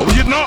অভিজিৎ না।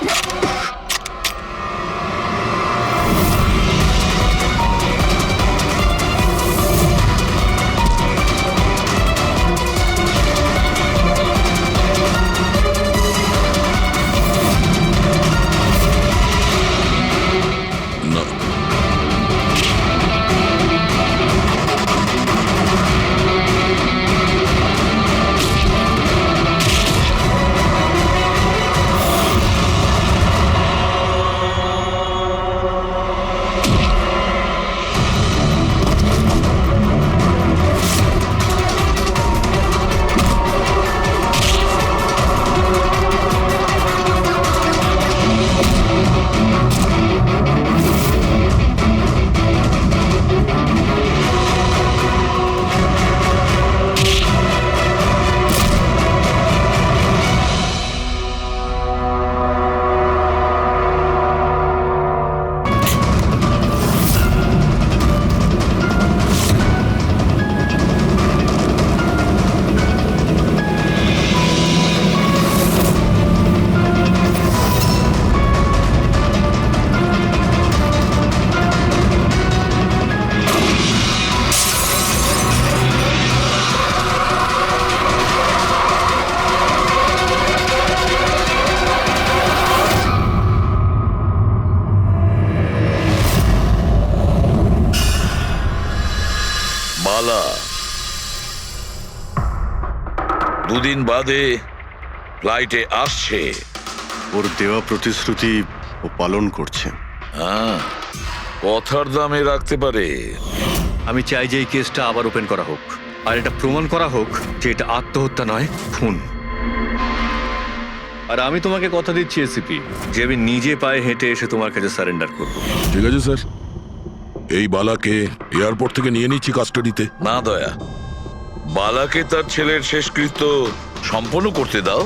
বালা দুদিন বাদে ফ্লাইটে আসছে। ওর দেওয়া প্রতিশ্রুতি ও পালন করছে। হ্যাঁ, কথার দামে রাখতে পারে। আমি চাই যে এই কেসটা আবার ওপেন করা হোক, আর এটা প্রমাণ করা হোক যে এটা আত্মহত্যা নয়, খুন। আর আমি তোমাকে কথা দিচ্ছি এসিপি, যে আমি নিজে পায়ে হেঁটে এসে তোমার কাছে সারেন্ডার করব। ঠিক আছে স্যার, এই বালাকে এয়ারপোর্ট থেকে নিয়ে নিচ্ছি কাস্টাডিতে। না দয়া, বালাকে তার ছেলের শেষকৃত্য সম্পন্ন করতে দাও।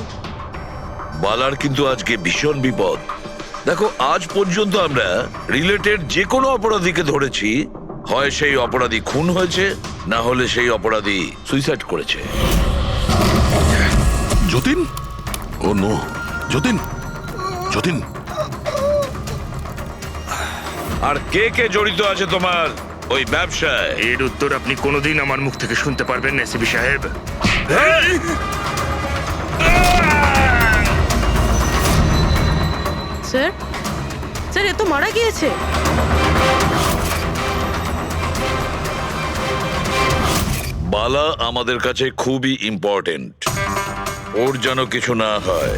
বালার কিন্তু আজকে ভীষণ বিপদ। দেখো, আজ পর্যন্ত আমরা রিলেটেড যে কোনো অপরাধীকে ধরেছি, হয় সেই অপরাধী খুন হয়েছে, না হলে সেই অপরাধী সুইসাইড করেছে। যতীন, ও নো, যতীন, যতীন। আর কে কে জড়িত আছে তোমার ওই ব্যবসায়? এর উত্তর আপনি কোনোদিন আমার মুখ থেকে শুনতে পারবেন না এসিপি সাহেব। স্যার, স্যার, এ তো মারা গিয়েছে। বালা আমাদের কাছে খুবই ইম্পর্টেন্ট, ওর যেন কিছু না হয়।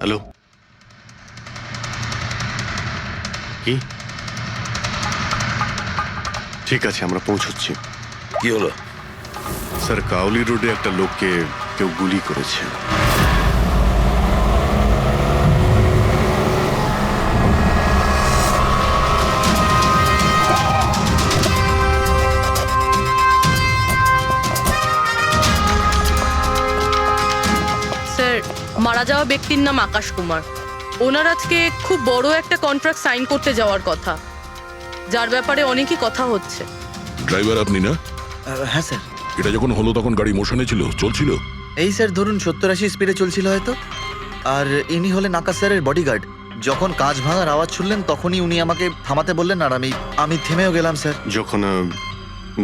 হ্যালো, কি? ঠিক আছে, আমরা পৌঁছচ্ছি। কি হলো? স্যার, কাউলি রোডে একটা লোককে কেউ গুলি করেছে। স্যার, মারা যাওয়া ব্যক্তির নাম আকাশ কুমার। ওনার আজকে খুব বড় একটা কন্ট্রাক্ট সাইন করতে যাওয়ার কথা, যার ব্যাপারে অনেকই কথা হচ্ছে। ড্রাইভার আপনি না? হ্যাঁ স্যার। এটা যখন হলো তখন গাড়ি মোশনে ছিল, চলছিল? এই স্যার ধরুন 70-80 স্পিডে চলছিল হয়তো। আর ইনি হলেন আকাশ স্যারের বডিগার্ড। যখন কাঁচ ভাঙার আওয়াজ শুনলেন তখনই উনি আমাকে থামাতে বললেন, আর আমি থেমেও গেলাম স্যার। যখন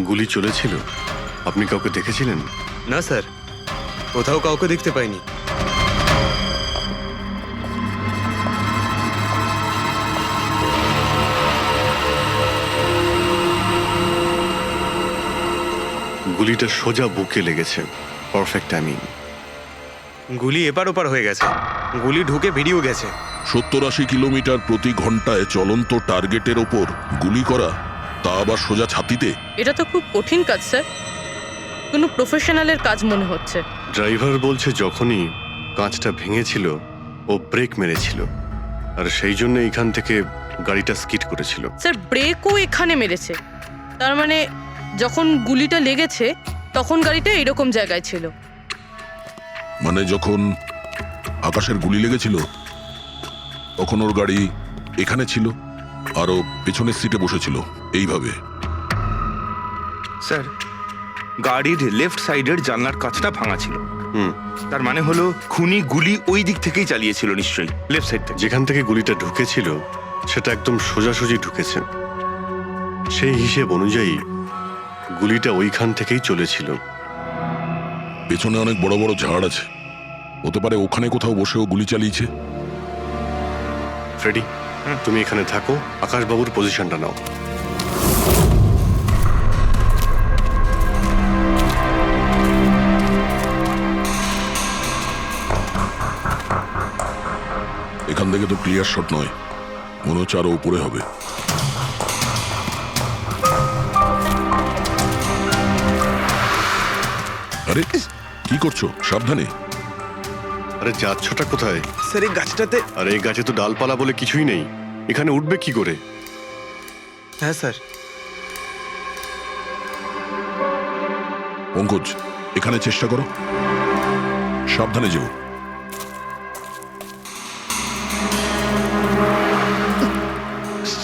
গুলি চলেছিল আপনি কাউকে দেখেছিলেন? না স্যার, কোথাও কাউকে দেখতে পাইনি। গুলিটা সোজা বুকে লেগেছে। Perfect timing. গুলি এপার ওপার হয়ে গেছে, গুলি ঢুকে বেরিয়েও গেছে। 70-80 কিলোমিটার প্রতি ঘন্টায় চলন্ত টার্গেটের ওপর গুলি করা, তা আবার সোজা ছাতিতে। এটা তো খুব কঠিন কাজ স্যার, কোনো প্রফেশনালের কাজ মনে হচ্ছে। ড্রাইভার বলছে যখনই কাঁচটা ভেঙেছিল ও ব্রেক মেরেছিল, আর সেই জন্য এখান থেকে গাড়িটা স্কিড করেছিল। স্যার, ব্রেকও এখানে মেরেছে, তার মানে যখন গুলিটা লেগেছে তখন গাড়িটা এরকম জায়গায় ছিল। মানে যখন আকাশের গুলি লেগেছিল তখন ওর গাড়ি এখানে ছিল, আর ও পেছনের সিটে বসেছিল এইভাবে। স্যার, গাড়ির লেফট সাইডের জানলার কাঁচটা ভাঙা ছিল। হুম, তার মানে হলো খুনি গুলি ওই দিক থেকেই চালিয়েছিল নিশ্চয়ই, লেফট সাইড থেকে। যেখান থেকে গুলিটা ঢুকেছিল সেটা একদম সোজাসুজি ঢুকেছে। সেই হিসেব অনুযায়ী গুলিটা ওইখান থেকেই চলেছিল। পেছনে অনেক বড় বড় ঝাড় আছে, হতে পারে ওখানে কোথাও বসেও গুলি চালিয়েছে। ফ্রেডি, তুমি এখানে থাকো, আকাশবাবুর পজিশনটা নাও। এখান থেকে তো ক্লিয়ার শট নয়, মনে হচ্ছে আরো উপরে হবে। আরে কি করছো? সাবধানে। আরে যাচ্ছটা কোথায়? স্যার এই গাছটাতে। আরে এই গাছে তো ডালপালা বলে কিছুই নেই, এখানে উঠবে কি করে? হ্যাঁ স্যার। পঙ্কজ, এখানে চেষ্টা করো, সাবধানে যেও।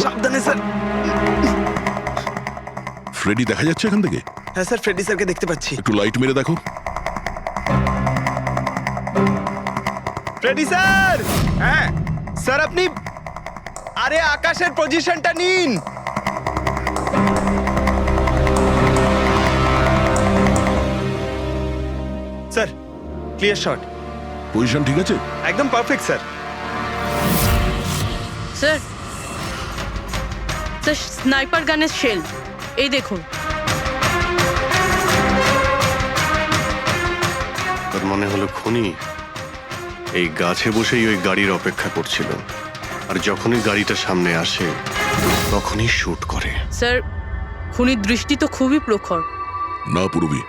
সাবধানে স্যার। ফ্রেডি দেখা যাচ্ছে এখান থেকে? হ্যাঁ স্যার, ফ্রেডি স্যারকে দেখতে পাচ্ছি। একটু লাইট মেরে দেখো। Freddie sir! হ্যাঁ স্যার, আপনি আরে আকাশের পজিশনটা নিন। Sir clear shot. পজিশন ঠিক আছে? একদম perfect sir. Sir, sir sniper গানের শেল এই দেখুন। তার মানে হলো খুনি এই গাছে বসেই ওই গাড়ির অপেক্ষা করছিল, আর যখনই গাড়িটা সামনে আসে তখনই শুট করে। স্যার, খুনির দৃষ্টি তো খুবই প্রখর। না পুরবি,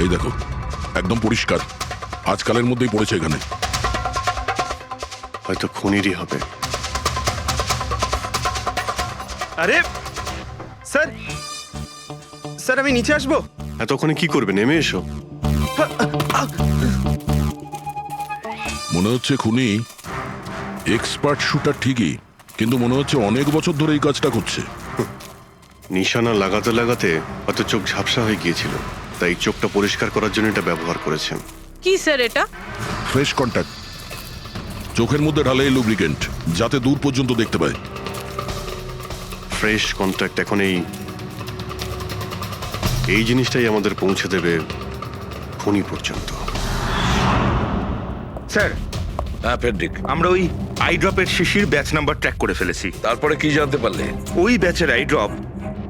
এই দেখো একদম পরিষ্কার, আজকালের মধ্যেই পড়েছে এখানে। হয়তো খুনিরই হবে। আরে স্যার, স্যার আমি নিচে আসবো? এতক্ষণে কি করবে? নেমে এসো। মনে হচ্ছে খুনি এক্সপার্ট শুটার ঠিকই, কিন্তু মনে হচ্ছে অনেক বছর ধরে এই কাজটা করছে। নিশানা লাগাতে লাগাতে হয়তো চোখ ঝাপসা হয়ে গিয়েছিল, তাই চোখটা পরিষ্কার করার জন্য এটা ব্যবহার করেছেন। কি স্যার এটা? ফ্রেশ কন্ট্যাক্ট, চোখের মধ্যে ঢালে এই লুব্রিকেন্ট যাতে দূর পর্যন্ত দেখতে পায়। ফ্রেশ কন্ট্যাক্ট এখন এই জিনিসটাই আমাদের পৌঁছে দেবে খুনি পর্যন্ত। স্যার, হ্যাঁ ফেডরিক, আমরা ওই আই ড্রপের শিশির ব্যাচ নাম্বার ট্র্যাক করে ফেলেছি। তারপরে কি জানতে পারলে? ওই ব্যাচের আই ড্রপ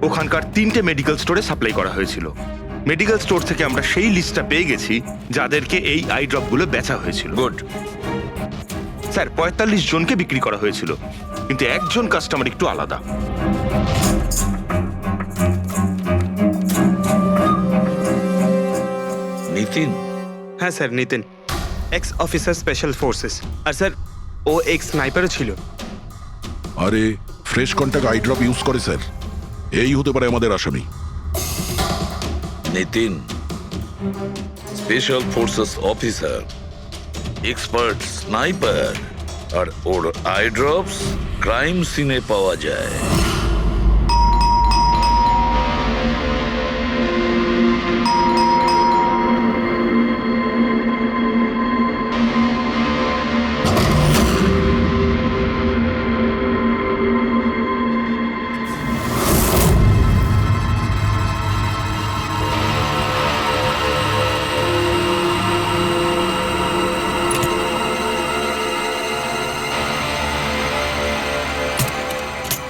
ওখানকার 3টে মেডিকেল স্টোরে সাপ্লাই করা হয়েছিল। মেডিকেল স্টোর থেকে আমরা সেই লিস্টটা পেয়ে গেছি যাদেরকে এই আই ড্রপগুলো বেচা হয়েছিল। গুড। স্যার 45 জনকে বিক্রি করা হয়েছিল, কিন্তু একজন কাস্টমার একটু আলাদা। নিতিন? হ্যাঁ sir, Nitin, ex officer special forces. আর স্যার ও এক্স স্নাইপারও ছিল। আরে fresh contact eye drop use করে স্যার, এই হতে পারে আমাদের আসামি। Nitin special forces officer, expert sniper, আর ওর আই ড্রপস ক্রাইম সিনে পাওয়া যায়।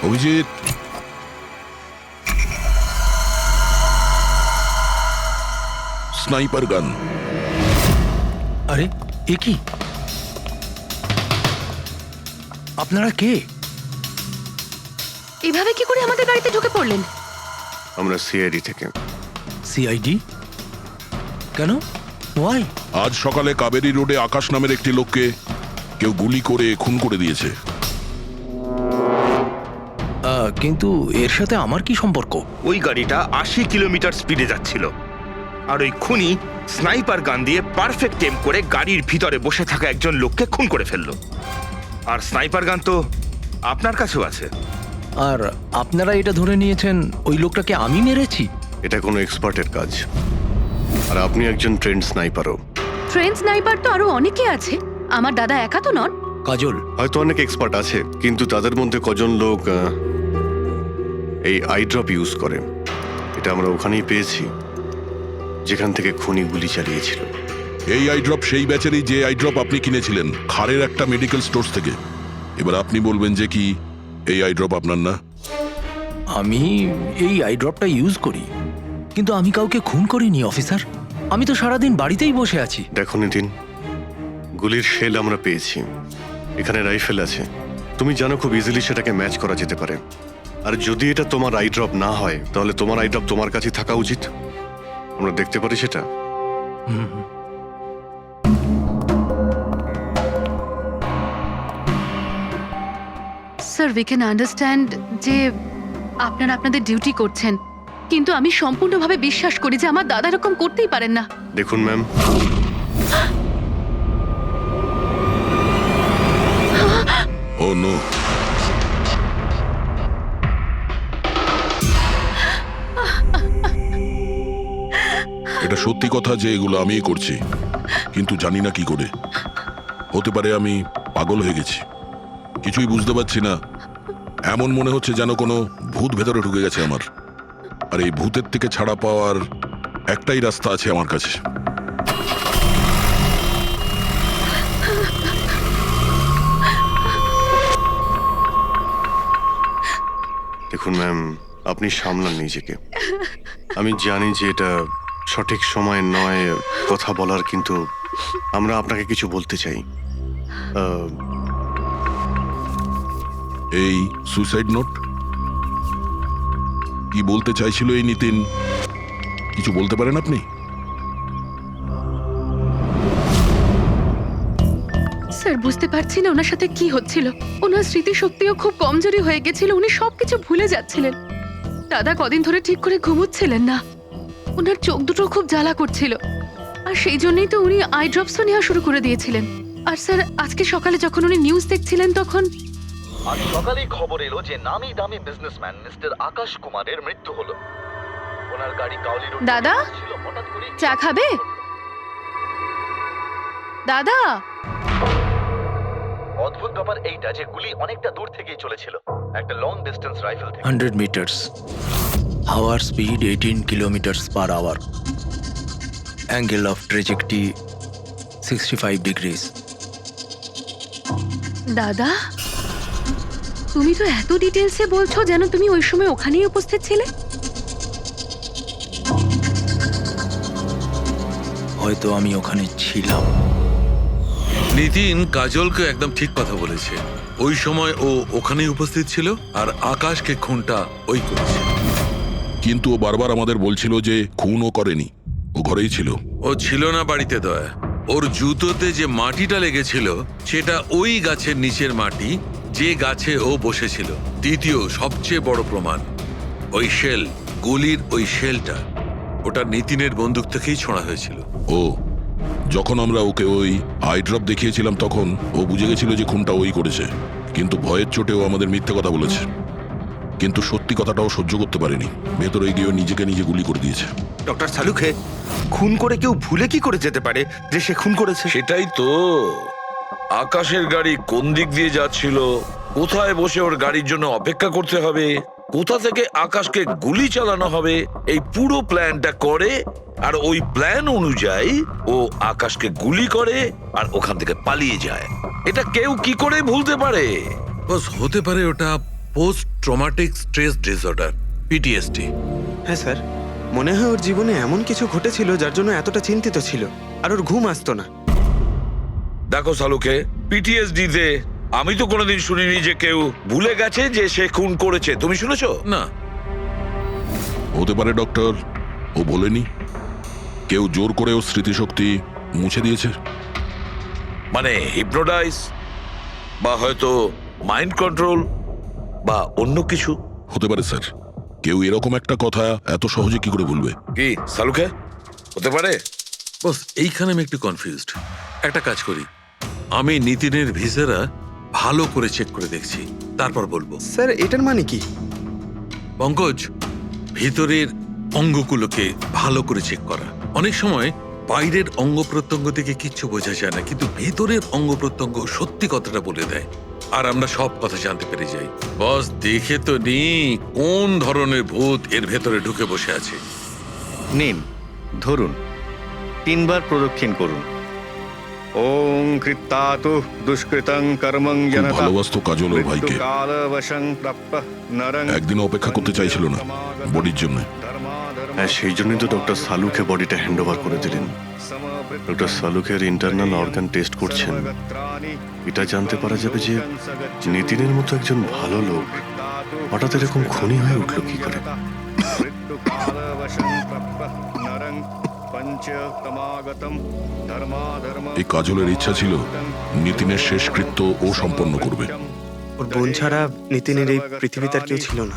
অভিজিৎ, স্নাইপার গান। আরে এ কি? আপনারা কে? এভাবে কি করে আমাদের বাড়িতে ঢুকে পড়লেন? আমরা সিআইডি থেকে। সিআইডি? কেন? ওয়াই? আজ সকালে কাবেরী রোডে আকাশ নামের একটি লোককে কেউ গুলি করে খুন করে দিয়েছে। কিন্তু এর সাথে আমার কি সম্পর্ক? ওই গাড়িটা 80 কিলোমিটার স্পিডে যাচ্ছিল, আর ওই খুনি স্নাইপার গান দিয়ে পারফেক্ট এম করে গাড়ির ভিতরে বসে থাকা একজন লোককে খুন করে ফেললো। আর স্নাইপার গান তো আপনার কাছেও আছে। আর আপনারা এটা ধরে নিয়েছেন ওই লোকটাকে আমি মেরেছি? এটা কোনো এক্সপার্টের কাজ। আর আপনি একজন ট্রেন্ড স্নাইপারও। ট্রেন স্নাইপার তো আরো অনেকে আছে, আমার দাদা একা তো নন। কাজল, হয়তো অনেক এক্সপার্ট আছে, কিন্তু তাদের মধ্যে কজন লোক এই আই ড্রপ ইউজ করে। এটা আমরা ওখানেই পেয়েছি যেখান থেকে খুনি গুলি চালিয়েছিল। এই আই ড্রপ সেই ব্যাচেরই যে আই ড্রপ আপনি কিনেছিলেন খারের একটা মেডিকেল স্টোর থেকে। এবার আপনি বলবেন যে কি এই আই ড্রপ আপনার না? আমি এই আই ড্রপটা ইউজ করি, কিন্তু আমি কাউকে খুন করিনি অফিসার। আমি তো সারাদিন বাড়িতেই বসে আছি। দেখো নিতিন, গুলির শেল আমরা পেয়েছি, এখানে রাইফেল আছে। তুমি জানো খুব ইজিলি সেটাকে ম্যাচ করা যেতে পারে। আর যদি এটা তোমার আই ড্রপ না হয়, তাহলে তোমার আই ড্রপ তোমার কাছে থাকা উচিত। আমরা দেখতে পারি সেটা। স্যার, উই ক্যান আন্ডারস্ট্যান্ড যে আপনারা আপনাদের ডিউটি করছেন, কিন্তু আমি সম্পূর্ণভাবে বিশ্বাস করি যে আমার দাদা এরকম করতেই পারেন না। দেখুন ম্যাম, ও নো, এটা সত্যি কথা যে এগুলো আমিই করছি, কিন্তু জানি না কি করে। হতে পারে আমি পাগল হয়ে গেছি, কিছুই বুঝতে পারছি না। এমন মনে হচ্ছে যেন কোনো ভূত ভেতরে ঢুকে গেছে আমার। আর এই ভূতের থেকে ছাড়া পাওয়ার একটাই রাস্তা আছে আমার কাছে। দেখুন ম্যাম, আপনি সামলান নিজেকে। আমি জানি যে এটা সঠিক সময় নয় কথা বলার, কিন্তু আমরা আপনাকে কিছু বলতে চাই। এই সুইসাইড নোট কি বলতে চাইছিল এই নিতিন? কিছু বলতে পারেন আপনি? স্যার, বুঝতে পারছি না ওনার সাথে কি হচ্ছিল। ওনার স্মৃতিশক্তিও খুব কমজোরি হয়ে গেছিল, উনি সবকিছু ভুলে যাচ্ছিলেন। দাদা কদিন ধরে ঠিক করে ঘুমোচ্ছিলেন না, ওনার চোখ দুটো খুব জ্বালা করছিল। আর সেই জন্যই তো উনি আই ড্রপসও নেওয়া শুরু করে দিয়েছিলেন। আর স্যার, আজকে সকালে যখন উনি নিউজ দেখছিলেন তখন আজ সকালেই খবর এলো যে নামি দামি বিজনেসম্যান মিস্টার আকাশ কুমারের মৃত্যু হলো। ওনার গাড়ি কাউলি রোড দাদা, ছিল, হঠাৎ করে চা খাবে? দাদা, অদ্ভুত ব্যাপার এইটা যে গুলি অনেকটা দূর থেকেই চলেছিল, একটা লং ডিস্টেন্স রাইফেল থেকে। 100 মিটার্স, হাওয়ার speed 18 kilometres per hour, angle of trajectory 65 degrees. দাদা, তুমি তো এত ডিটেলসে বলছো যেন তুমি ওই সময় ওখানেই উপস্থিত ছিলে। হয়তো আমি ওখানে ছিলাম। নিতিন কাজলকে একদম ঠিক কথা বলেছে। ওই সময় ও ওখানেই উপস্থিত ছিল, আর আকাশকে খুনটা ওই করেছে। কিন্তু ও বারবার আমাদের বলছিল যে খুন ও করেনি, ও ঘরেই ছিল। ও ছিল না বাড়িতে দয়া। ওর জুতোতে যে মাটিটা লেগেছিল সেটা ওই গাছের নিচের মাটি যে গাছে ও বসেছিল। দ্বিতীয় সবচেয়ে বড় প্রমাণ, ওই শেল, গুলির ওই শেলটা, ওটা নিতিনের বন্দুক থেকেই ছোঁড়া হয়েছিল। ও যখন আমরা ওকে ওই আই ড্রপ দেখিয়েছিলাম তখন ও বুঝে গেছিল যে খুনটা ওই করেছে, কিন্তু ভয়ের চোটে ও আমাদের মিথ্যে কথা বলেছে। কিন্তু সত্যি কথাটাও সহ্য করতে পারেনি, ভেতরে গিয়ে নিজেকে নিজে গুলি করে দিয়েছে। ডক্টর সালুখে, খুন করে কেউ ভুলে কি করে যেতে পারে যে সে খুন করেছে? সেটাই তো। আকাশের গাড়ি কোন দিক দিয়ে যাচ্ছিল, কোথায় বসে ওর গাড়ির জন্য অপেক্ষা করতে হবে, কোথা থেকে আকাশকে গুলি চালানো হবে, এই পুরো প্ল্যানটা করে, আর ওই প্ল্যান অনুযায়ী ও আকাশকে গুলি করে আর ওখান থেকে পালিয়ে যায়। এটা কেউ কি করে ভুলতে পারে? বস, হতে পারে ওটা post traumatic stress disorder, PTSD. হ্যাঁ স্যার, মনে হয় ওর জীবনে এমন কিছু ঘটেছিল যার জন্য এতটা চিন্তিত ছিল, আর ওর ঘুম আসতো না। দেখো সালুকে, পিটিএসডি তে আমি তো কোনোদিন শুনিনি যে কেউ ভুলে গেছে যে সে খুন করেছে। তুমি শুনেছো? না। হতে পারে ডক্টর, ও বলেনি, কেউ জোর করে ওর স্মৃতিশক্তি মুছে দিয়েছে। মানে হিপনোটাইজ, বা হয়তো মাইন্ড কন্ট্রোল, বা অন্য কিছু। হতে পারে স্যার, কেউ এরকম একটা কথা এত সহজে কি করে ভুলবে? কি সালুকে, হতে পারে? বস, এইখানে আমি একটু কনফিউজড। একটা কাজ করি, আমি নিতিনের ভিসেরা ভালো করে চেক করে দেখছি, তারপর বলবো। স্যার, এটার মানে কি? পঙ্কজ, ভিতরের অঙ্গগুলোকে ভালো করে চেক করা। অনেক সময় বাইরের অঙ্গ প্রত্যঙ্গ থেকে কিচ্ছু বোঝা যায় না, কিন্তু ভেতরের অঙ্গ প্রত্যঙ্গ সত্যি কথাটা বলে দেয়, আর আমরা সব কথা জানতে পেরে যাই। বস, দেখে তো নি কোন ধরনের ভূত এর ভেতরে ঢুকে বসে আছে। নিন, ধরুন, 3 বার প্রদক্ষিণ করুন। ওং কৃত্তাতু দুষ্কৃতং কর্মং খুব জনতা ভালোবাসতো কাজল ওর ভাইকে। মৃত্যুকালবশং প্রাপ্যঃ নরং একদিনও অপেক্ষা করতে চাইছিল না বডির জন্য। হ্যাঁ, সেই জন্যই তো ডক্টর সালুকে বডিটা হ্যান্ড ওভার করে দিলেন। ডক্টর সালুকের ইন্টারনাল অর্গান টেস্ট করছেন। এটা জানতে পারা যাবে যে নিতিনের মতো একজন ভালো লোক হঠাৎ এরকম খুনি হয়ে উঠলো কি করে। এই কাজলের ইচ্ছা ছিল নিতিনের শেষকৃত্য ও সম্পন্ন করবে। ওর বোন ছাড়া নিতিনের এই পৃথিবীতে আর কেউ ছিল না।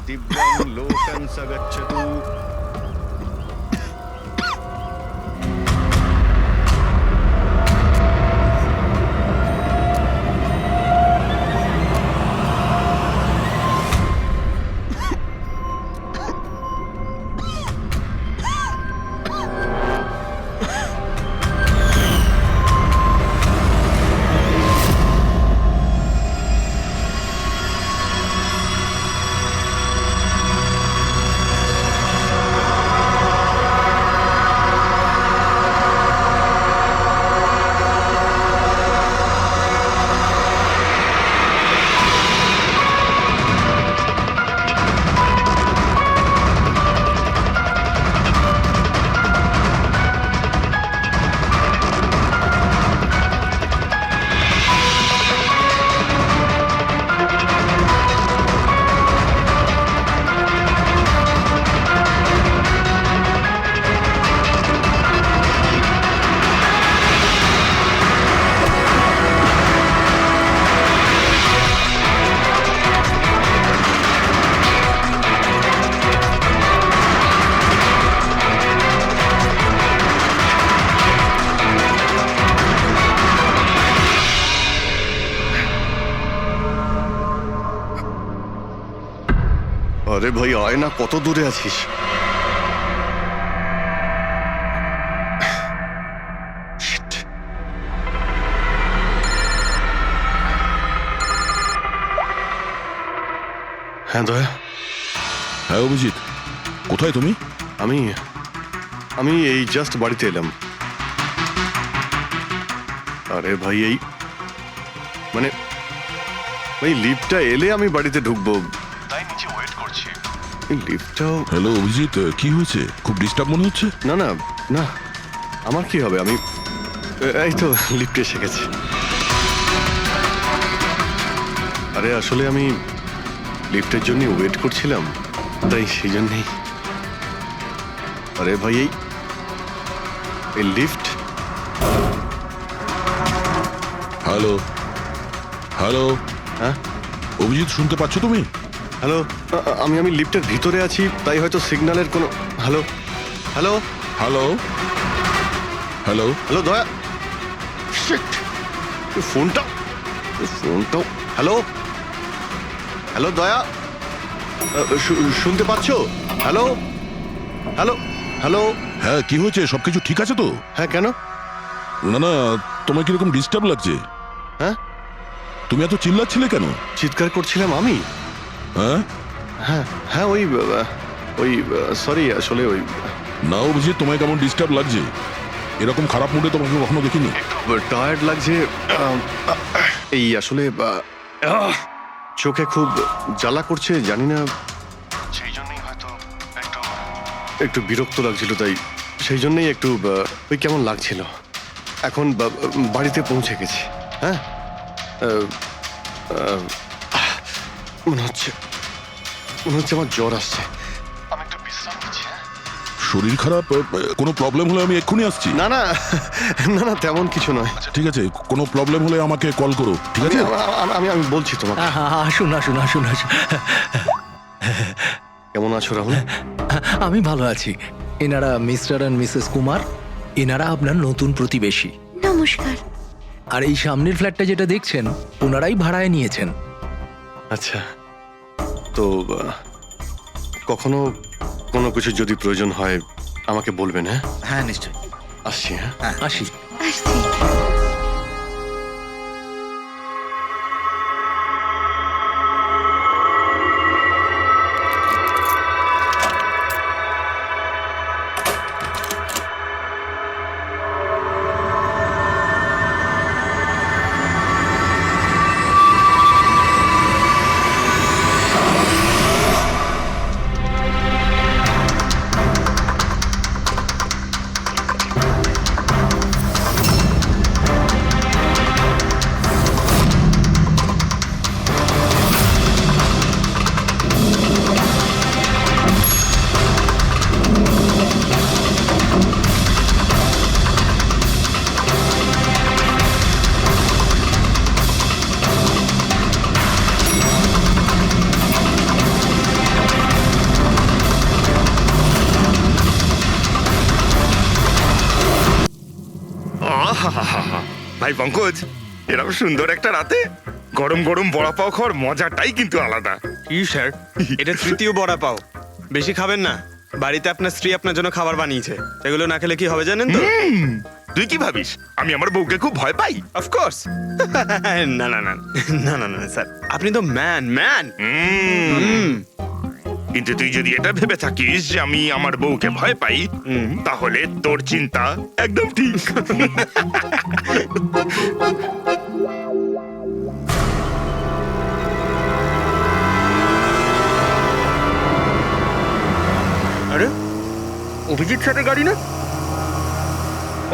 আরে ভাই, আয় না, কত দূরে আছিস? Shit. হ্যাঁ দয়া, হ্যাঁ অভিজিৎ, কোথায় তুমি? আমি আমি এই জাস্ট বাড়িতে এলাম। আরে ভাই, এই মানে এই লিফটটা এলে আমি বাড়িতে ঢুকবো, তাই নিচে ওয়েট করছি। এই লিফটটাও হ্যালো অভিজিৎ, কি হয়েছে? খুব ডিস্টার্ব মনে হচ্ছে। না না না, আমার কি হবে, আমি এই তো লিফটে এসে গেছি। আরে আসলে আমি লিফটের জন্য ওয়েট করছিলাম, তাই সেই জন্যেই। আরে ভাই, এই লিফট। হ্যালো হ্যালো, হ্যাঁ অভিজিৎ শুনতে পাচ্ছ তুমি? হ্যালো, আমি লিফটের ভিতরে আছি, তাই হয়তো সিগন্যালের কোনো। Hello hello hello hello hello দয়া, শিট, ফোনটা। হ্যালো হ্যালো দয়া, শুনতে পাচ্ছো? Hello hello hello. হ্যাঁ, কি হয়েছে? সবকিছু ঠিক আছে তো? হ্যাঁ, কেন? না না, তোমার কিরকম ডিস্টার্ব লাগছে? হ্যাঁ, তুমি এত চিল্লাচ্ছিলে কেন? চিৎকার করছিলাম আমি? হ্যাঁ হ্যাঁ হ্যাঁ, ওই সরি, আসলে ওই না অভিজিৎ, তোমায় কেমন ডিস্টার্ব লাগছে? এরকম খারাপ মুডে তোমাকে কখনো দেখিনি। টায়ার্ড লাগছে, এই আসলে চোখে খুব জ্বালা করছে, জানি না, সেই জন্যই হয়তো একটু বিরক্ত লাগছিল, তাই সেই জন্যই একটু ওই কেমন লাগছিল। এখন বাড়িতে পৌঁছে গেছি। হ্যাঁ, মনে হচ্ছে আমার জ্বর আসছে। আমি একটু বিশ্রাম নিচ্ছি। শরীর খারাপ? কোনো প্রবলেম হলে আমি এক্ষুনি আসছি। না না না না, তেমন কিছু নয়। ঠিক আছে, কোনো প্রবলেম হলে আমাকে কল করো, ঠিক আছে? আমি বলছি তোমাকে। আসুন আসুন আসুন আসুন। কেমন আছো রাহুল? আমি ভালো আছি। এনারা মিস্টার অ্যান্ড মিসেস কুমার, এনারা আপনার নতুন প্রতিবেশী। নমস্কার। আর এই সামনের ফ্ল্যাটটা যেটা দেখছেন, ওনারাই ভাড়ায় নিয়েছেন। আচ্ছা, তো কখনো কোনো কিছু যদি প্রয়োজন হয় আমাকে বলবেন। হ্যাঁ হ্যাঁ, নিশ্চয়ই। আসছি হ্যাঁ আসি। আসছি। আহাহাহা। ভাই পঙ্কজ, এরকম সুন্দর একটা রাতে গরম গরম বড়া পাও খাওয়ার মজাটাই কিন্তু আলাদা। কি স্যার, এটা তৃতীয় বড়া পাও। বেশি খাবেন না, বাড়িতে আপনার স্ত্রী আপনার জন্য খাবার বানিয়েছে, এগুলো না খেলে কি হবে জানেন তো? তুই কি ভাবিস আমি আমার বউকে খুব ভয় পাই? অফকোর্স। না না না না না না স্যার, আপনি তো ম্যান। কিন্তু তুই যদি এটা ভেবে থাকিস যে আমি আমার বউকে ভয় পাই, তাহলে তোর চিন্তা একদম ঠিক। আরে অভিজিৎ স্যারের গাড়ি না?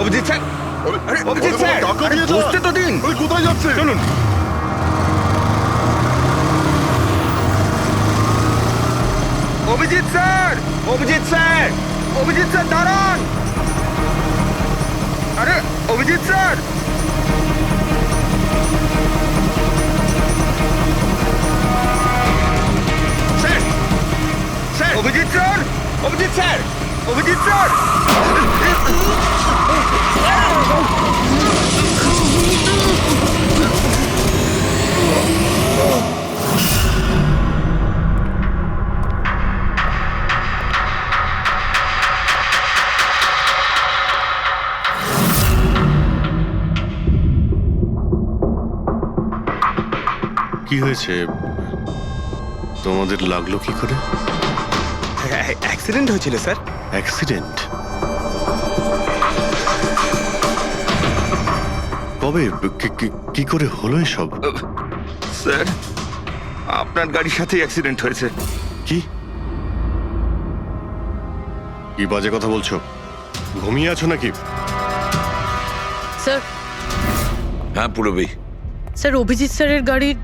অভিজিৎ স্যার, আরে অভিজিৎ স্যার, আরে বসতে তো দিন। কোথায় যাচ্ছে? চলুন। Abhijit sir, Abhijit sir, Abhijit sir দাঁড়ান। আরে Abhijit sir, sir, sir, Abhijit sir, Abhijit sir, Abhijit sir. কি হয়েছে? তোমাদের লাগলো কি করে? অ্যাক্সিডেন্ট হয়েছিল স্যার। অ্যাক্সিডেন্ট? কবে? কি করে হলো এসব? স্যার, আপনার গাড়ির সাথে অ্যাক্সিডেন্ট হয়েছে। কি কি বাজে কথা বলছো? ঘুমিয়ে আছো নাকি? স্যার, হ্যাঁ পুরবী, স্যার অভিজিৎ স্যারের গাড়ির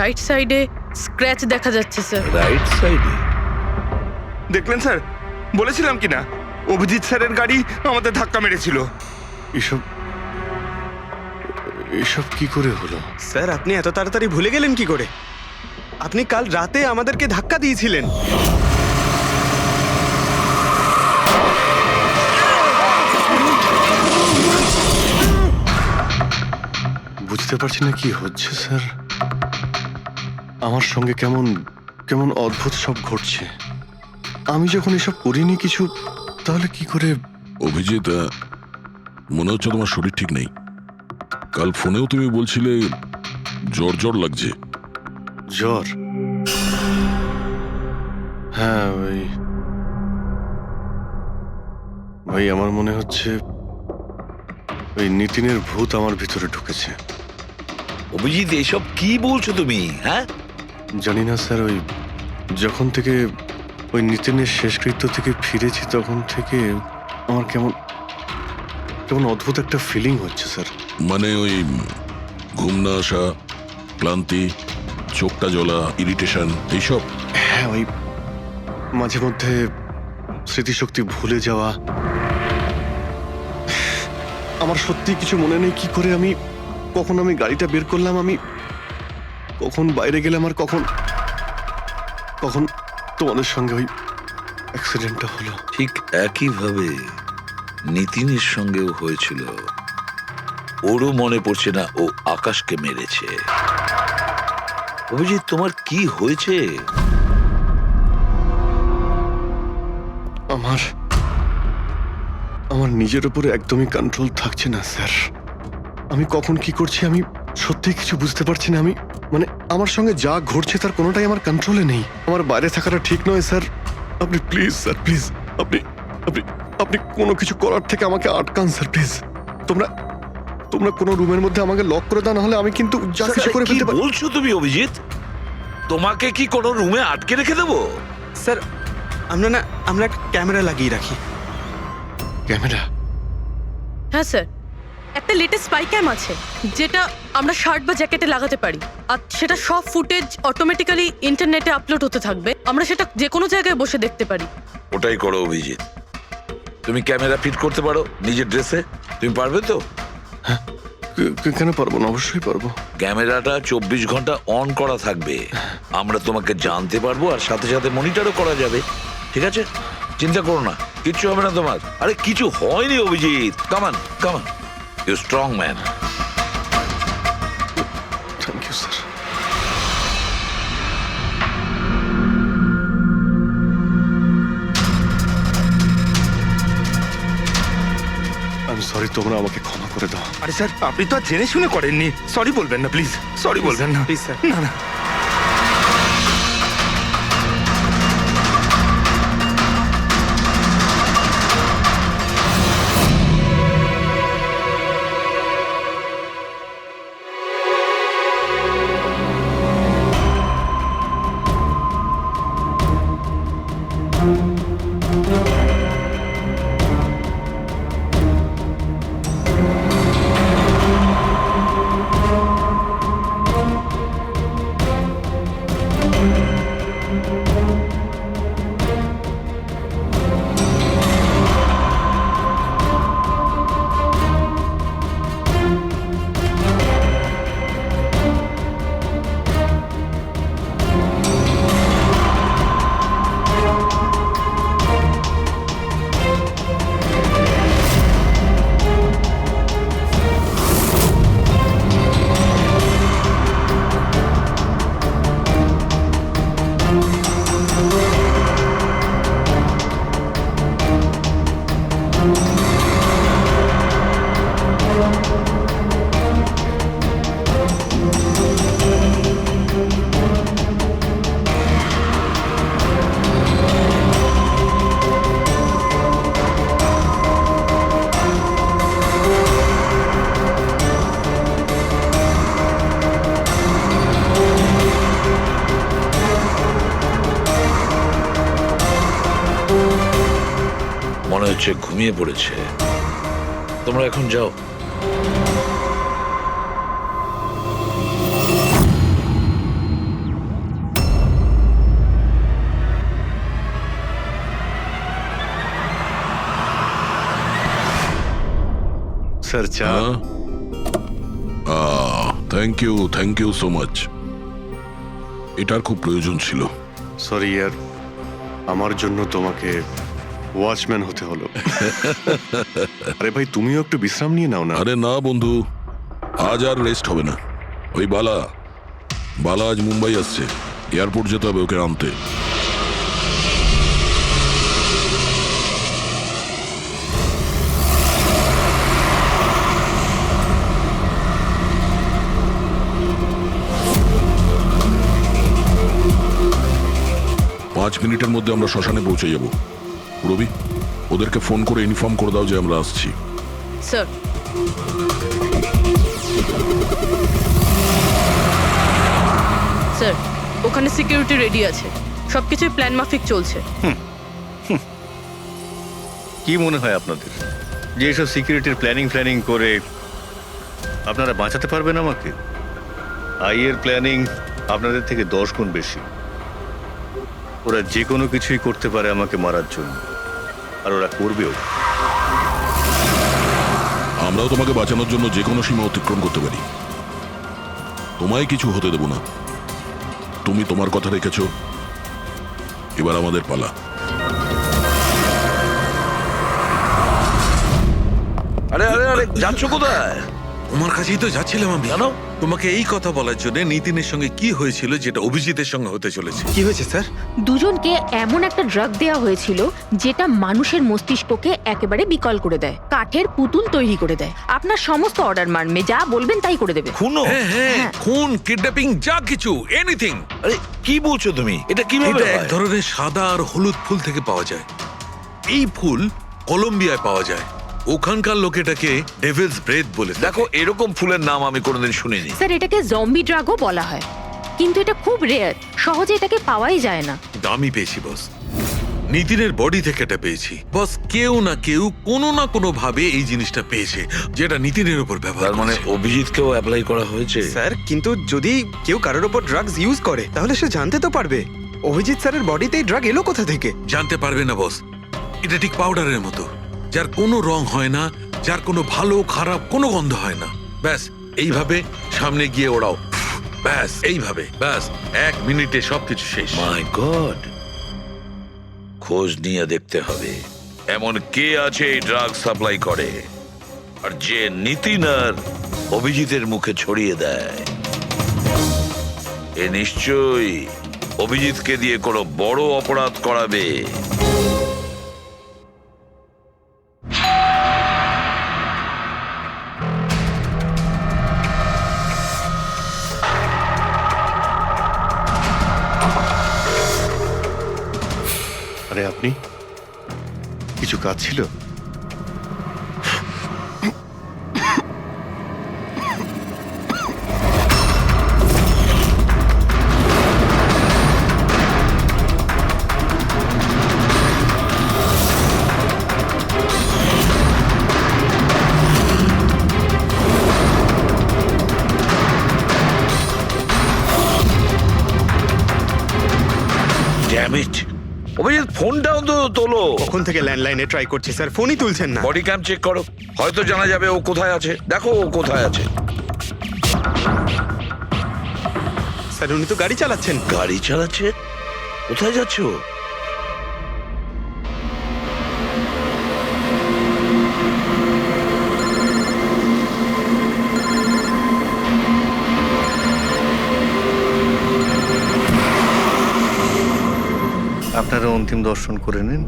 রাইট সাইডে স্ক্র্যাচ দেখা যাচ্ছে স্যার। রাইট সাইডে? দেখলেন স্যার, বলেছিলাম কি না অভিজিৎ স্যারের গাড়ি আমাদের ধাক্কা মেরেছিল। এসব এসব কি করে হলো? স্যার, আপনি এত তাড়াতাড়ি ভুলে গেলেন কি করে? আপনি কাল রাতে আমাদেরকে ধাক্কা দিয়েছিলেন। বুঝতে পারছি না কি হচ্ছে স্যার। আমার সঙ্গে কেমন কেমন অদ্ভুত সব ঘটছে। আমি যখন এসব করিনি কিছু, তাহলে কি করে? অভিজিৎ, মনে হচ্ছে তোমার শরীর ঠিক নেই। কাল ফোনেও তুমি বলছিলে জ্বর জ্বর লাগছে। জ্বর? হ্যাঁ ভাই, আমার মনে হচ্ছে ওই নিতিনের ভূত আমার ভিতরে ঢুকেছে। অভিজিৎ এসব কি বলছো তুমি? হ্যাঁ, জানি না স্যার, ওই যখন থেকে ওই নিতিনের শেষকৃত্য থেকে ফিরেছি তখন থেকে আমার কেমন কেমন অদ্ভুত একটা ফিলিং হচ্ছে স্যার। মানে ওই ঘুম না আসা, ক্লান্তি, চোখটা জ্বলা, ইরিটেশন, এইসব? হ্যাঁ, ওই মাঝে মধ্যে স্মৃতিশক্তি ভুলে যাওয়া। আমার সত্যি কিছু মনে নেই কি করে আমি কখন আমি গাড়িটা বের করলাম, আমি কখন বাইরে গেলাম, আর কখন কখন তোমাদের সঙ্গে ওই অ্যাক্সিডেন্টটা হলো। ঠিক একইভাবে নিতিনের সঙ্গেও হয়েছিল। ওরও মনে পড়ছে না ও আকাশকে মেরেছে। অভিজিৎ, তোমার কি হয়েছে? আমার আমার নিজের উপরে একদমই কন্ট্রোল থাকছে না স্যার। আমি কখন কি করছি আমি সত্যি কিছু বুঝতে পারছি না। আমি মানে আমার সঙ্গে যা ঘটছে তার কোনোটাই আমার কন্ট্রোলে নেই। আমার বাইরে থাকাটা ঠিক নয় স্যার। আপনি প্লিজ স্যার, প্লিজ আপনি আপনি আপনি কোনো কিছু করার থেকে আমাকে আটকান স্যার, প্লিজ। তোমরা তোমরা কোনো রুমের মধ্যে আমাকে লক করে দাও, না হলে আমি কিন্তু যা কিছু করে কি ফেলতে পারি। বলছো তুমি অভিজিৎ? তোমাকে কি কোনো রুমে আটকে রেখে দেবো? স্যার আমরা একটা ক্যামেরা লাগিয়ে রাখি। ক্যামেরা? হ্যাঁ স্যার, একটা লেটেস্ট স্পাই ক্যাম আছে যেটা আমরা শার্ট বা জ্যাকেটে লাগাতে পারি, আর সেটা সব ফুটেজ অটোমেটিক্যালি ইন্টারনেটে আপলোড হতে থাকবে। আমরা সেটা যে কোনো জায়গায় বসে দেখতে পারি। ওটাই করো অভিজিৎ। তুমি ক্যামেরা ফিট করতে পারো নিজের ড্রেসে? তুমি পারবে তো? কেন পারবো না? অবশ্যই পারবো। ক্যামেরাটা 24 ঘন্টা অন করা থাকবে। আমরা তোমাকে জানতে পারবো আর সাথে সাথে মনিটরও করা যাবে। ঠিক আছে, চিন্তা করো না, কিচ্ছু হবে না তোমার। আরে কিছু হয়নি Abhijit. Come on come on, you strong man. Thank you sir. আমি সরি, তোমরা আমাকে ক্ষমা করে দাও। আরে স্যার, আপনি তো আর জেনে শুনে করেননি। সরি বলবেন না প্লিজ, সরি বলবেন না প্লিজ স্যার। না না। মনে হচ্ছে ঘুমিয়ে পড়েছে। তোমরা এখন যাও। স্যার চা। Thank you so much. এটার খুব প্রয়োজন ছিল। সরি ইয়ার, আমার জন্য তোমাকে ওয়াচম্যান হতে হলো। আরে ভাই, তুমিও একটু বিশ্রাম নিয়ে নাও না। আরে না বন্ধু, আজ আর রেস্ট হবে না। ওই বালা আজ মুম্বাই আসছে, এয়ারপোর্ট যেতে হবে ওকে আনতে। পাঁচ মিনিটের মধ্যে আমরা শ্মশানে পৌঁছে যাব। রবি, ওদেরকে ফোন করে ইনফর্ম করে দাও যে আমরা আসছি। স্যার, স্যার ওখানে সিকিউরিটি রেডি আছে, সবকিছুই প্ল্যান মাফিক চলছে। কি মনে হয় আপনাদের যে এসব সিকিউরিটির প্ল্যানিং করে আপনারা বাঁচাতে পারবেন আমাকে? আইয়ের প্ল্যানিং আপনাদের থেকে 10 গুণ বেশি। ওরা যে কোনো কিছুই করতে পারে আমাকে মারার জন্য, আর ওরা করবেও। আমরাও তোমাকে বাঁচানোর জন্য যে কোনো সীমা অতিক্রম করতে পারি। তোমায় কিছু হতে দেব না। তুমি তোমার কথা রেখেছ, এবার আমাদের পালা। আরে আরে আরে, যাচ্ছ কোথায়? তোমার কাছেই তো যাচ্ছিলাম আমি। কেন? তোমাকে এই কথা বলার জন্য নিতিনের সঙ্গে কি হয়েছিল যেটা অভিজিতের সঙ্গে হতে চলেছে। কি হয়েছে স্যার? দুজনকে এমন একটা ড্রাগ দেওয়া হয়েছিল যেটা মানুষের মস্তিষ্ককে একেবারে বিকল করে দেয়, কাঠের পুতুল তৈরি করে দেয়। আপনার সমস্ত অর্ডার মানবে, যা বলবেন তাই করে দেবে। খুনো? হ্যাঁ হ্যাঁ, হ্যাঁ। খুন, কিডন্যাপিং, যা কিছু, এনিথিং। আরে কি বলছো তুমি? এটা কিভাবে এটা এক হয়? ধরনের সাদা আর হলুদ ফুল থেকে পাওয়া যায়। এই ফুল কলম্বিয়ায় পাওয়া যায়। ওখানকার লোক এটাকে ডেভিলস ব্রেথ বলে থাকে। দেখো, এরকম ফুলের নাম আমি কোনোদিন শুনিনি। স্যার, এটাকে জম্বি ড্রাগও বলা হয়, কিন্তু এটা খুব রেয়ার, সহজে এটাকে পাওয়াই যায় না। কিন্তু আমি পেয়েছি বস, নিতিনের বডি থেকে এটা পেয়েছি। বস, কেউ না কেউ কোনো না কোনো ভাবে এই জিনিসটা পেয়েছে যেটা নিতিনের উপর ব্যবহার তার মানে করেছে। অভিজিৎকেও অ্যাপ্লাই করা হয়েছে? স্যার, কিন্তু যদি কেউ কারোর ওপর ড্রাগস ইউজ করে তাহলে সে জানতে তো পারবে অভিজিৎ স্যারের বডিতে এই ড্রাগ এলো কোথা থেকে। জানতে পারবে না বস, এটা ঠিক পাউডারের মতো, যার কোনো রং হয় না, যার কোনো ভালো খারাপ কোনো গন্ধ হয় না। ব্যাস এইভাবে সামনে গিয়ে ওড়াও, ব্যাস এইভাবে, ব্যাস 1 মিনিটে সবকিছু শেষ। মাই গড, খোঁজ নিয়ে দেখতে হবে এমন কে আছে এই ড্রাগ সাপ্লাই করে আর যে নিতিন আর অভিজিতের মুখে ছড়িয়ে দেয়। এ নিশ্চয়ই অভিজিৎকে দিয়ে কোনো বড় অপরাধ করাবে। আরে আপনি, কিছু কাজ ছিল? ড্যাম ইট, অভিজিৎ ফোনটাও তো তোলো। কখন থেকে ল্যান্ডলাইনে ট্রাই করছি স্যার, ফোনই তুলছেন না। বডি ক্যাম চেক করো, হয়তো জানা যাবে ও কোথায় আছে। দেখো ও কোথায় আছে। স্যার, উনি তো গাড়ি চালাচ্ছেন। গাড়ি চালাচ্ছে? কোথায় যাচ্ছে ও? আপনারা অন্তিম দর্শন করে নিন।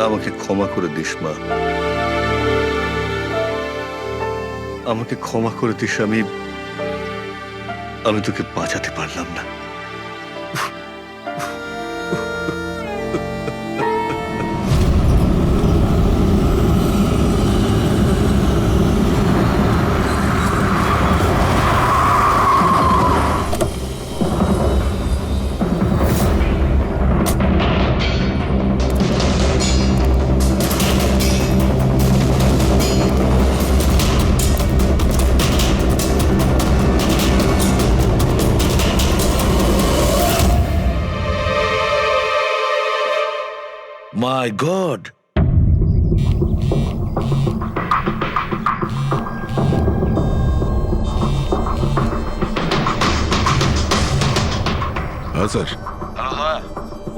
আমাকে ক্ষমা করে দিস মা, আমাকে ক্ষমা করে দিস। আমি তোকে বাঁচাতে পারলাম না। মাই গড, হ্যাঁ স্যার।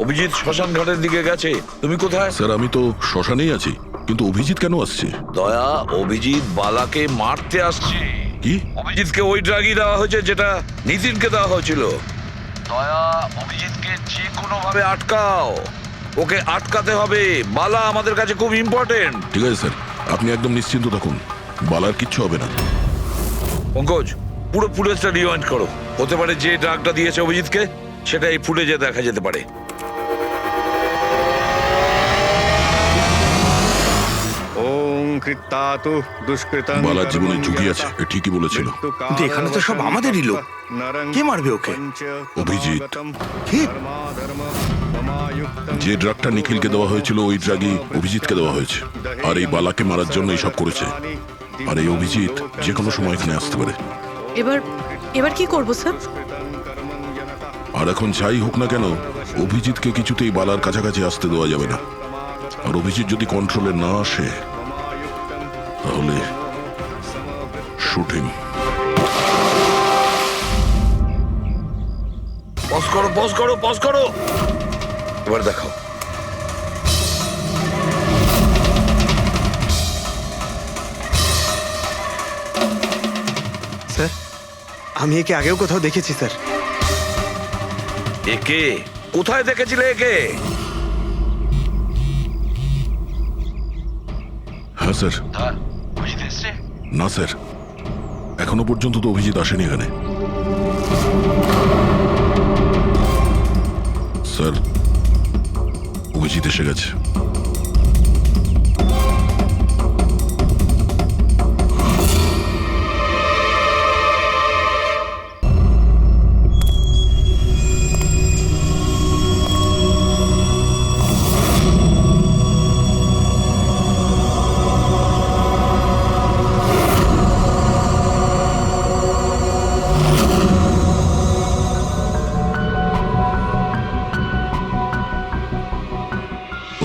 অভিজিৎ শ্মশান ঘাটের দিকে গেছে। তুমি কোথায়? স্যার আমি তো শ্মশানেই আছি, কিন্তু অভিজিৎ কেন আসছে? দয়া, অভিজিৎ বালাকে মারতে আসছে। কি? অভিজিৎকে ওই ড্রাগই দেওয়া হয়েছে যেটা নিতিনকে দেওয়া হয়েছিল। দয়া, অভিজিৎকে যে কোনো ভাবে আটকাও, ওকে আটকাতে হবে। বালা আমাদের কাছে খুব ইম্পর্টেন্ট। ঠিক আছে স্যার, আপনি একদম নিশ্চিন্ত থাকুন, বালার কিচ্ছু হবে না। পঙ্কজ, পুরো ফুটেজটা রিওয়াইন্ড করো। হতে পারে যে ড্রাগটা দিয়েছে অভিজিৎকে সেটা এই ফুটেজে দেখা যেতে পারে। ওম কৃত্তাতু দুষ্কৃতাং বালার জীবনে কর্মং ঝুঁকি যথা আছে, এ ঠিকই বলেছিল। কিন্তু এখানে তো সব আমাদেরই লোক। কে মারবে ওকে? অভিজিৎ। কি? যে ড্রাগটা নিখিলকে দেওয়া হয়েছিল ওই ড্রাগই অভিজিৎকে দেওয়া হয়েছে, আর এই বালাকে মারার জন্য এইসব করেছে। আর এই অভিজিৎ যে কোনো সময় এখানে আসতে পারে। এবার কি করবো স্যার? আর এখন যাই হোক না কেন, অভিজিৎকে কিছুতেই বালার কাছাকাছি আসতে দেওয়া যাবে না। আর অভিজিৎ যদি কন্ট্রোলে না আসে তাহলে শুটিং। পজ করো পজ করো পজ করো, এবার দেখাও। স্যার আমি একে আগেও কোথাও দেখেছি স্যার। একে কোথায় দেখেছিলে একে? হ্যাঁ স্যার। না স্যার, এখনো পর্যন্ত তো অভিজিৎ আসেনি এখানে। স্যার, অভিজিৎ এসে গেছে।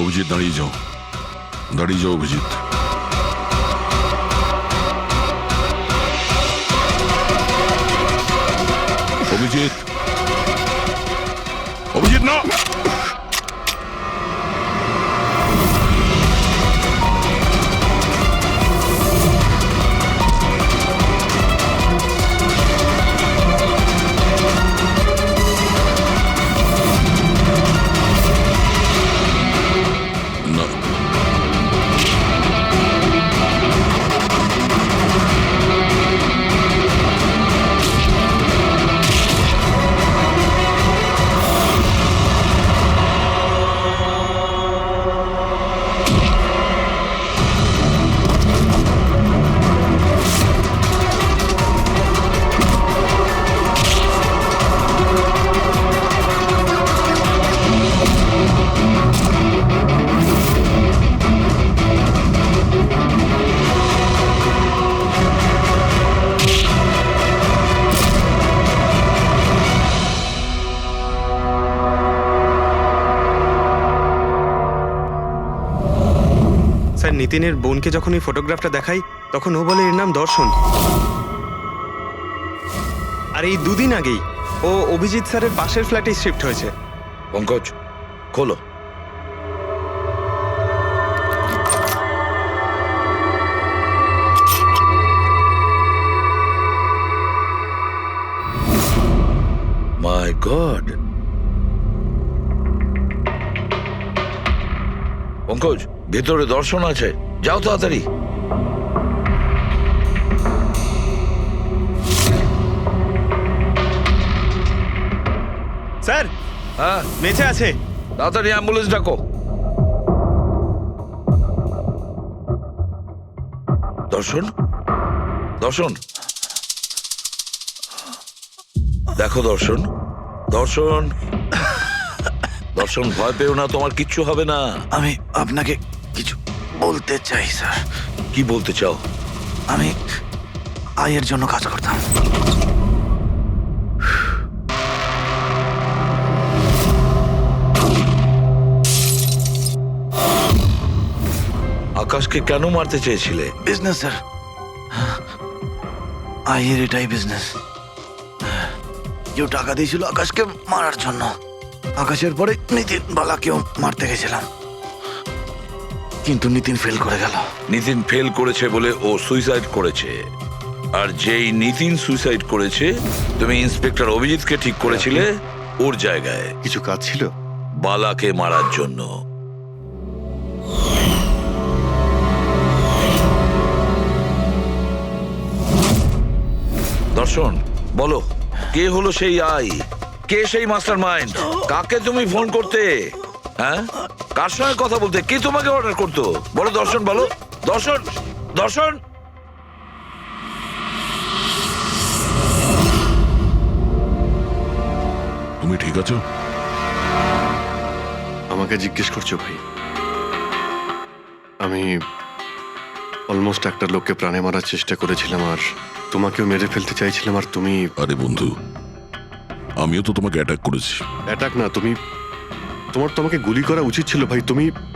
অভিজিৎ দাঁড়িয়ে যাও, দাঁড়িয়ে যাও অভিজিৎ। অভিজিৎ, অভিজিৎ না। না, স্যার নিতিনের বোনকে যখন এই ফটোগ্রাফটা দেখাই তখন ও বলে এর নাম দর্শন। আর এই দুদিন আগেই ও অভিজিৎ স্যারের পাশের ফ্ল্যাটে শিফট হয়েছে। পঙ্কজ খোলো। মাই গড, পঙ্কজ ভেতরে দর্শন আছে, যাও তাড়াতাড়ি। স্যার হ্যাঁ, বেঁচে আছে। তাড়াতাড়ি অ্যাম্বুলেন্স ডাকো। দর্শন, দর্শন, দেখো দর্শন, দর্শন, দর্শন ভয় পেও না, তোমার কিচ্ছু হবে না। আমি আপনাকে কিছু বলতে চাই স্যার। কি বলতে চাও? আমি আয়ের জন্য কাজ করতাম। আকাশকে কেন মারতে চেয়েছিলে? বিজনেস স্যার, আয়ের এটাই বিজনেস। কেউ টাকা দিয়েছিল আকাশকে মারার জন্য। আকাশের পরে নিতিন বালাকেও মারতে গেছিলাম, কিন্তু নিতিন ফেল করে গেল। নিতিন ফেল করেছে বলে ও সুইসাইড করেছে, আর যেই নিতিন সুইসাইড করেছে তুমি ইন্সপেক্টর অভিজিৎকে ঠিক করেছিলে ওর জায়গায় কিছু কাজ ছিল? বালাকে মারার জন্য। দর্শন বলো, কে হলো সেই আই? কে সেই মাস্টার মাইন্ড? কাকে তুমি ফোন করতে? হ্যাঁ, কার সঙ্গে কথা বলতে? কে তোমাকে অর্ডার করতো? বলো দর্শন, বলো দর্শন, দর্শন। তুমি ঠিক আছো? আমাকে জিজ্ঞেস করছো ভাই? আমি অলমোস্ট একটা লোককে প্রাণে মারার চেষ্টা করেছিলাম, আর তোমাকেও মেরে ফেলতে চাইছিলাম, আর তুমি... আরে বন্ধু, আমিও তো তোমাকে অ্যাটাক করেছি। অ্যাটাক না, তোমার তো আমাকে গুলি করা উচিত ছিল ভাই।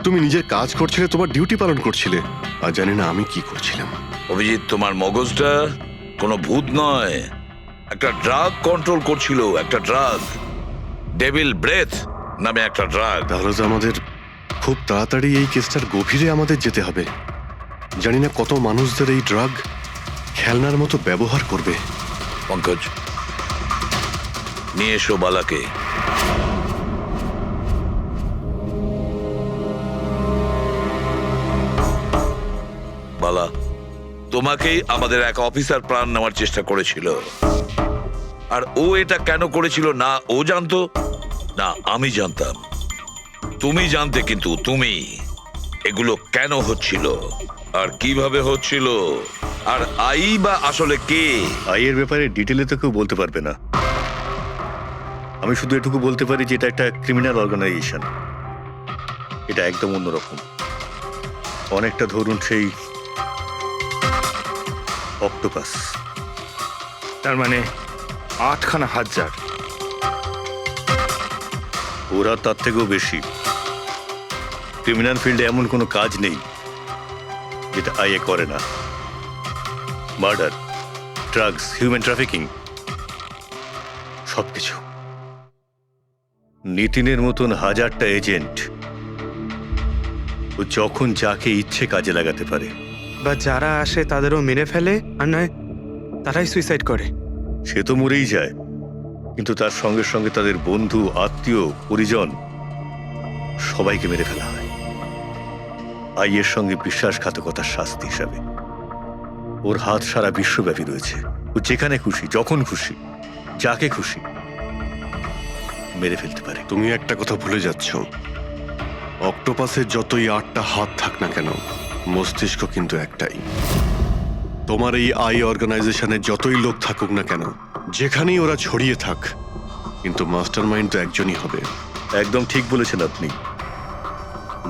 তুমি নিজের কাজ করছিলে, তোমার ডিউটি পালন করছিলে, আর জানি না আমি কি করছিলাম। অভিজিৎ, তোমার মগজটা কোনো ভূত নয়, একটা ড্রাগ কন্ট্রোল করছিল, একটা ড্রাগ, ডেভিল ব্রেথ নামে একটা ড্রাগ। তাহলে তো আমাদের খুব তাড়াতাড়ি এই কেসটার গভীরে আমাদের যেতে হবে। জানি না কত মানুষদের এই ড্রাগ খেলনার মতো ব্যবহার করবে। পঙ্কজ, নিয়ে এসো বালাকে। বালা, তোমাকেই আমাদের এক অফিসার প্রাণ নেওয়ার চেষ্টা করেছিল, আর ও এটা কেন করেছিল না ও জানতো না আমি জানতাম। তুমি জানতে, কিন্তু তুমি এগুলো কেন হচ্ছিল আর কিভাবে হচ্ছিল, আর আই বা আসলে কে? আইয়ের ব্যাপারে ডিটেলে তো কেউ বলতে পারবে না। আমি শুধু এটুকু বলতে পারি যে এটা একটা ক্রিমিনাল অর্গানাইজেশন। এটা একদম অন্যরকম, অনেকটা ধরুন সেই অক্টোপাস। তার মানে 8খানা হাজার। ওরা তার থেকেও বেশি। ক্রিমিনাল ফিল্ডে এমন কোনো কাজ নেই যেটা আইএ করে না। মার্ডার, ড্রাগস, হিউম্যান ট্রাফিকিং, সবকিছু। নিতিনের মতন হাজারটা এজেন্ট, ও যখন যাকে ইচ্ছে কাজে লাগাতে পারে। বা যারা আসে তাদেরও মেরে ফেলে, আর নয় তারাই সুইসাইড করে। সে তো মরেই যায়, কিন্তু তার সঙ্গে সঙ্গে তাদের বন্ধু, আত্মীয়, পরিজন সবাইকে মেরে ফেলা হয় আইয়ের সঙ্গে বিশ্বাসঘাতকতার শাস্তি হিসাবে। ওর হাত সারা বিশ্বব্যাপী রয়েছে। ও যেখানে খুশি, যখন খুশি, যাকে খুশি মেরে ফেলতে পারে। তুমি একটা কথা ভুলে যাচ্ছ, অক্টোপাসের যতই 8টা হাত থাক না কেন, মস্তিষ্ক কিন্তু একটাই। তোমার এই আই অর্গানাইজেশনে যতই লোক থাকুক না কেন, যেখানেই ওরা ছড়িয়ে থাক, কিন্তু মাস্টার মাইন্ড তো একজনই হবে। একদম ঠিক বলেছেন আপনি।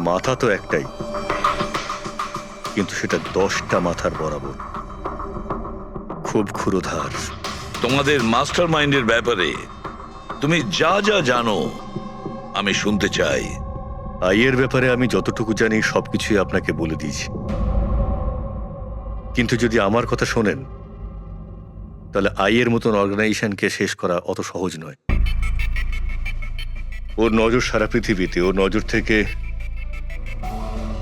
মাথা তো একটাই, কিন্তু সেটা 10টা মাথার বরাবর, খুব ক্ষুরোধার। তোমাদের মাস্টার মাইন্ডের ব্যাপারে তুমি যা যা জানো আমি শুনতে চাই। আইয়ের ব্যাপারে আমি যতটুকু জানি সবকিছুই আপনাকে বলে দিয়েছি, কিন্তু যদি আমার কথা শোনেন তাহলে আইয়ের মতন অর্গানাইজেশনকে শেষ করা অত সহজ নয়। ওর নজর সারা পৃথিবীতে, ওর নজর থেকে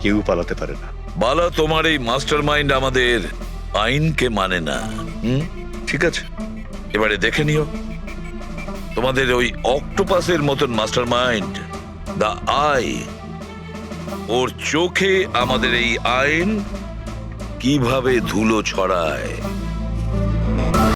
কেউ পালাতে পারে না। বালা, তোমার এই মাস্টার মাইন্ড আমাদের আইনকে মানে না। ঠিক আছে, এবারে দেখে নিও তোমাদের ওই অক্টোপাসের মতন মাস্টার মাইন্ড, দ্য আই, ওর চোখে আমাদের এই আইন কিভাবে ধুলো ছড়ায়।